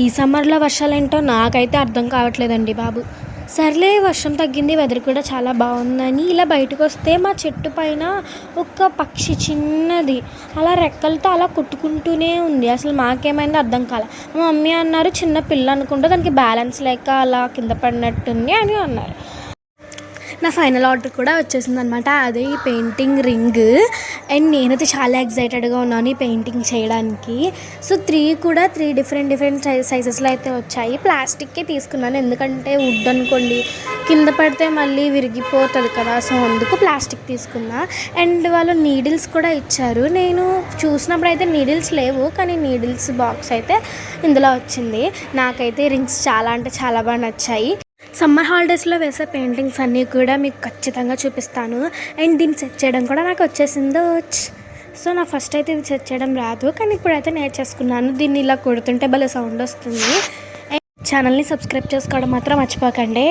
ఈ సమ్మర్లో వర్షాలేంటో నాకైతే అర్థం కావట్లేదండి బాబు. సర్లే వర్షం తగ్గింది, వెదర్ కూడా చాలా బాగుందని ఇలా బయటకు వస్తే మా చెట్టు పైన ఒక పక్షి చిన్నది అలా రెక్కలతో అలా కొట్టుకుంటూనే ఉంది. అసలు మాకేమైందో అర్థం కాలే. మా మమ్మీ అన్నారు చిన్న పిల్ల అనుకుంటా, దానికి బ్యాలెన్స్ లేక అలా కింద పడినట్టుంది అని అన్నారు. నా ఫైనల్ ఆర్డర్ కూడా వచ్చేసిందనమాట. అదే ఈ పెయింటింగ్ రింగ్. అండ్ నేనైతే చాలా ఎక్సైటెడ్గా ఉన్నాను ఈ పెయింటింగ్ చేయడానికి. సో 3 డిఫరెంట్ సైజెస్లో అయితే వచ్చాయి. ప్లాస్టిక్కే తీసుకున్నాను, ఎందుకంటే వుడ్ అనుకోండి కింద పడితే మళ్ళీ విరిగిపోతుంది కదా, సో అందుకు ప్లాస్టిక్ తీసుకున్నా. అండ్ వాళ్ళు నీడిల్స్ కూడా ఇచ్చారు. నేను చూసినప్పుడు అయితే నీడిల్స్ లేవు, కానీ నీడిల్స్ బాక్స్ అయితే ఇందులో వచ్చింది. నాకైతే రింగ్స్ చాలా అంటే చాలా బాగా నచ్చాయి. సమ్మర్ హాలిడేస్లో వేసే పెయింటింగ్స్ అన్నీ కూడా మీకు ఖచ్చితంగా చూపిస్తాను. అండ్ దీన్ని సెట్ చేయడం కూడా నాకు వచ్చేసిందో. సో నా ఫస్ట్ అయితే ఇది సెట్ చేయడం రాదు, కానీ ఇప్పుడైతే నేర్చేసుకున్నాను. దీన్ని ఇలా కొడుతుంటే భలే సౌండ్ వస్తుంది. ఛానల్ని సబ్స్క్రైబ్ చేసుకోవడం మాత్రం మర్చిపోకండి.